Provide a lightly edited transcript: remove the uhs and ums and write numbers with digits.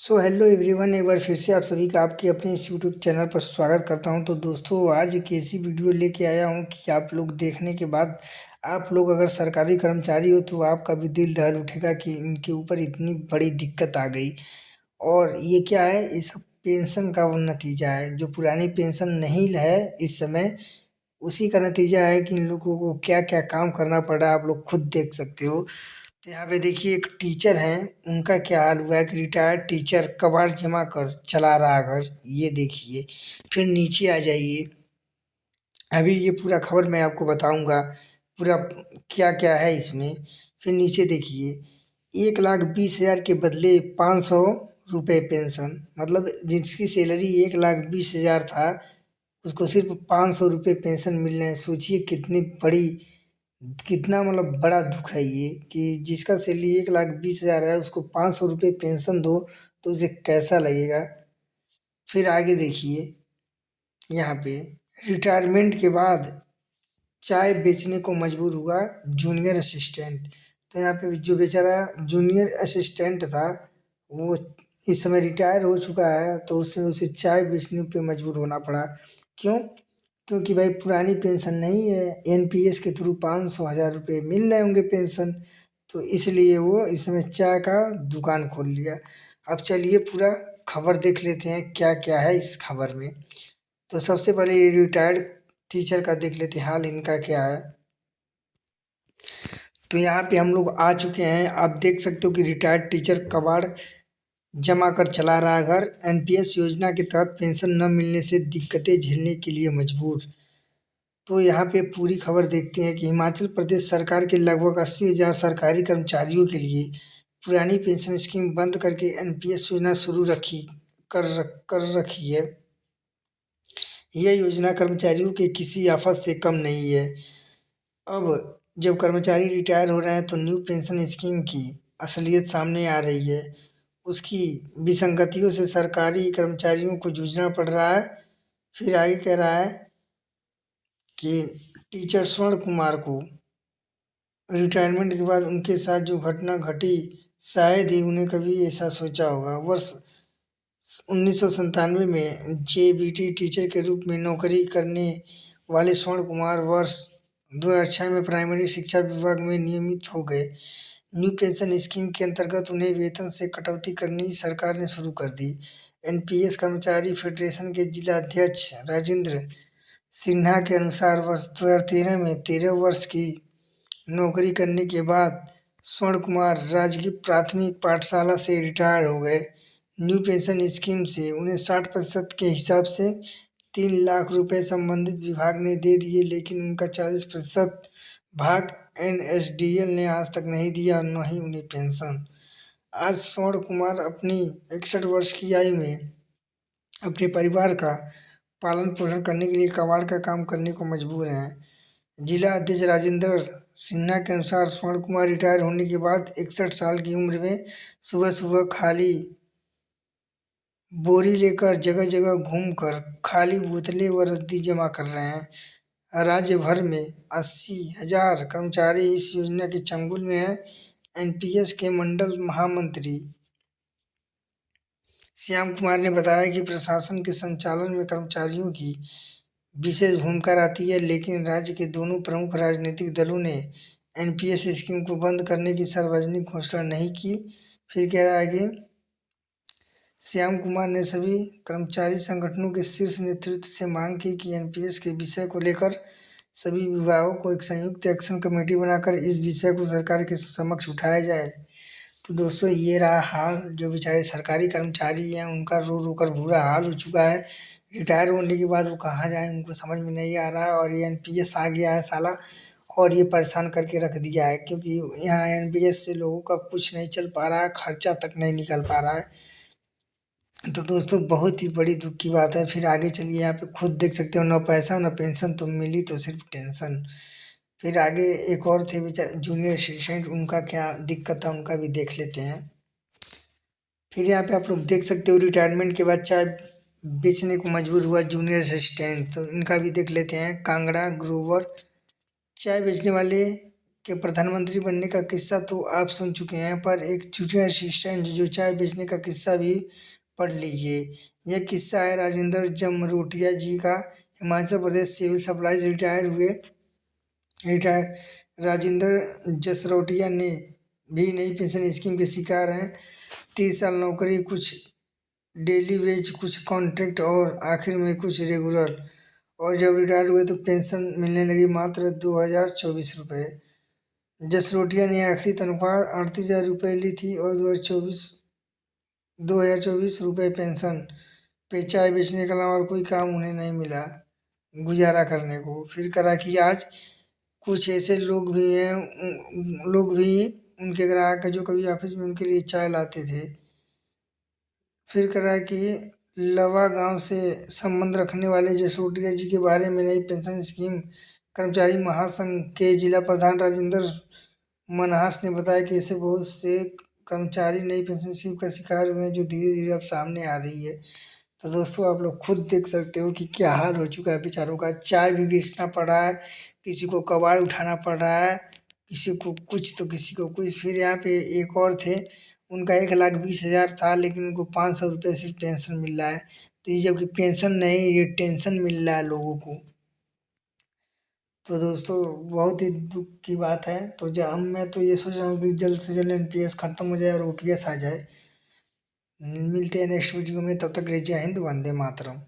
So hello everyone, एक बार फिर से आप सभी का आपके अपने इस यूट्यूब चैनल पर स्वागत करता हूं। तो दोस्तों, आज एक ऐसी वीडियो लेके आया हूं कि आप लोग देखने के बाद आप लोग अगर सरकारी कर्मचारी हो तो आपका भी दिल दहल उठेगा कि इनके ऊपर इतनी बड़ी दिक्कत आ गई। और ये क्या है, इस पेंशन का वो नतीजा है। जो पुरानी पेंशन नहीं है इस समय, उसी का नतीजा है कि इन लोगों को क्या क्या काम करना पड़ रहा है। आप लोग खुद देख सकते हो। तो यहाँ पे देखिए, एक टीचर हैं, उनका क्या हाल हुआ है कि रिटायर्ड टीचर कबाड़ जमा कर चला रहा घर। ये देखिए, फिर नीचे आ जाइए। अभी ये पूरा खबर मैं आपको बताऊंगा, पूरा क्या क्या है इसमें। फिर नीचे देखिए, 1,20,000 के बदले 500 रुपये पेंशन। मतलब जिसकी सैलरी 1,20,000 था, उसको सिर्फ 500 रुपये पेंशन मिल रहे हैं। सोचिए कितनी बड़ी, कितना मतलब बड़ा दुख है ये कि जिसका सैलरी 1,20,000 है, उसको 500 रुपये पेंशन दो तो उसे कैसा लगेगा। फिर आगे देखिए, यहाँ पे रिटायरमेंट के बाद चाय बेचने को मजबूर हुआ जूनियर असिस्टेंट। तो यहाँ पे जो बेचारा जूनियर असिस्टेंट था, वो इस समय रिटायर हो चुका है, तो उसमें उसे चाय बेचने पे मजबूर होना पड़ा। क्यों? क्योंकि भाई पुरानी पेंशन नहीं है, एनपीएस के थ्रू 500,000 रुपये मिल रहे होंगे पेंशन। तो इसलिए वो इस समय चाय का दुकान खोल लिया। अब चलिए पूरा खबर देख लेते हैं क्या क्या है इस खबर में। तो सबसे पहले ये रिटायर्ड टीचर का देख लेते हैं, हाल इनका क्या है। तो यहाँ पे हम लोग आ चुके हैं। आप देख सकते हो कि रिटायर्ड टीचर कबाड़ जमा कर चला रहा घर। एनपीएस योजना के तहत पेंशन न मिलने से दिक्कतें झेलने के लिए मजबूर। तो यहाँ पे पूरी खबर देखते हैं कि हिमाचल प्रदेश सरकार के लगभग 80,000 सरकारी कर्मचारियों के लिए पुरानी पेंशन स्कीम बंद करके एनपीएस योजना शुरू कर रखी है। यह योजना कर्मचारियों के किसी आफत से कम नहीं है। अब जब कर्मचारी रिटायर हो रहे हैं तो न्यू पेंशन स्कीम की असलियत सामने आ रही है। उसकी विसंगतियों से सरकारी कर्मचारियों को जूझना पड़ रहा है। फिर आगे कह रहा है कि टीचर स्वर्ण कुमार को रिटायरमेंट के बाद उनके साथ जो घटना घटी, शायद ही उन्हें कभी ऐसा सोचा होगा। वर्ष 1997 में जेबीटी टीचर के रूप में नौकरी करने वाले स्वर्ण कुमार वर्ष 2006 में प्राइमरी शिक्षा विभाग में नियमित हो गए। न्यू पेंशन स्कीम के अंतर्गत उन्हें वेतन से कटौती करनी सरकार ने शुरू कर दी। एनपीएस कर्मचारी फेडरेशन के जिला अध्यक्ष राजेंद्र सिन्हा के अनुसार वर्ष 2013 में 13 वर्ष की नौकरी करने के बाद स्वर्ण कुमार राजकीय प्राथमिक पाठशाला से रिटायर हो गए। न्यू पेंशन स्कीम से उन्हें 60% के हिसाब से 3 लाख रुपए संबंधित विभाग ने दे दिए, लेकिन उनका 40% भाग एनएसडीएल ने आज तक नहीं दिया, और न ही उन्हें पेंशन। आज स्वर्ण कुमार अपनी 61 वर्ष की आयु में अपने परिवार का पालन पोषण करने के लिए कबाड़ का काम करने को मजबूर हैं। जिला अध्यक्ष राजेंद्र सिन्हा के अनुसार स्वर्ण कुमार रिटायर होने के बाद 61 साल की उम्र में सुबह सुबह खाली बोरी लेकर जगह जगह घूमकर खाली बोतलें व रद्दी जमा कर रहे हैं। राज्य भर में 80,000 कर्मचारी इस योजना के चंगुल में हैं। एनपीएस के मंडल महामंत्री श्याम कुमार ने बताया कि प्रशासन के संचालन में कर्मचारियों की विशेष भूमिका रहती है, लेकिन राज्य के दोनों प्रमुख राजनीतिक दलों ने एनपीएस स्कीम को बंद करने की सार्वजनिक घोषणा नहीं की। फिर कह रहा है कि श्याम कुमार ने सभी कर्मचारी संगठनों के शीर्ष नेतृत्व से मांग की कि एनपीएस के विषय को लेकर सभी विभागों को एक संयुक्त एक्शन कमेटी बनाकर इस विषय को सरकार के समक्ष उठाया जाए। तो दोस्तों, ये रहा हाल। जो बेचारे सरकारी कर्मचारी हैं, उनका रो रो कर बुरा हाल हो चुका है। रिटायर होने के बाद वो कहाँ जाएं, उनको समझ में नहीं आ रहा है। और ये एनपीएस आ गया है साला, और ये परेशान करके रख दिया है, क्योंकि यहाँ एनपीएस से लोगों का कुछ नहीं चल पा रहा है, खर्चा तक नहीं निकल पा रहा है। तो दोस्तों, बहुत ही बड़ी दुख की बात है। फिर आगे चलिए, यहाँ पे खुद देख सकते हो, ना पैसा ना पेंशन, तो मिली तो सिर्फ टेंशन। फिर आगे एक और थे बेचारे जूनियर असिस्टेंट, उनका क्या दिक्कत था उनका भी देख लेते हैं। फिर यहाँ पे आप लोग देख सकते हो, रिटायरमेंट के बाद चाय बेचने को मजबूर हुआ जूनियर असिस्टेंट। तो इनका भी देख लेते हैं। कांगड़ा ग्रोवर चाय बेचने वाले के प्रधानमंत्री बनने का किस्सा तो आप सुन चुके हैं, पर एक जूनियर असिस्टेंट जो चाय बेचने का किस्सा भी पढ़ लीजिए। यह किस्सा है राजेंद्र जमरोटिया जी का। Himachal Pradesh civil supplies retire Rajendra Jasrotia ने भी नई पेंशन स्कीम के शिकार हैं। 30 साल नौकरी, कुछ डेली वेज, कुछ कॉन्ट्रैक्ट और आखिर में कुछ रेगुलर, और जब रिटायर हुए तो पेंशन मिलने लगी मात्र 2024 रुपये। जसरोटिया ने आखिरी तनख्वाह 38,000 रुपये ली थी और 2024 रुपये पेंशन पे चाय बेचने के अलावा और कोई काम उन्हें नहीं मिला गुजारा करने को। फिर करा कि आज कुछ ऐसे लोग भी हैं, लोग भी उनके ग्राहक हैं जो कभी ऑफिस में उनके लिए चाय लाते थे। फिर करा कि लवा गांव से संबंध रखने वाले जसरोटिया जी के बारे में नई पेंशन स्कीम कर्मचारी महासंघ के जिला प्रधान राजेंद्र मनहास ने बताया कि ऐसे बहुत से कर्मचारी नई पेंशन स्कीम का शिकार हुए हैं जो धीरे धीरे अब सामने आ रही है। तो दोस्तों आप लोग खुद देख सकते हो कि क्या हाल हो चुका है बेचारों का। चाय भी बेचना पड़ रहा है, किसी को कबाड़ उठाना पड़ रहा है, किसी को कुछ तो किसी को कुछ। फिर यहाँ पे एक और थे, उनका 1,20,000 था लेकिन उनको 500 रुपये सिर्फ पेंशन मिल रहा है। तो ये जबकि पेंशन नहीं, ये टेंशन मिल रहा है लोगों को। तो दोस्तों बहुत ही दुख की बात है। तो जब मैं तो ये सोच रहा हूँ कि जल्द से जल्द एनपीएस खत्म हो जाए और ओपीएस आ जाए। मिलते हैं नेक्स्ट वीडियो में, तब तक के लिए जय हिंद, वंदे मातरम।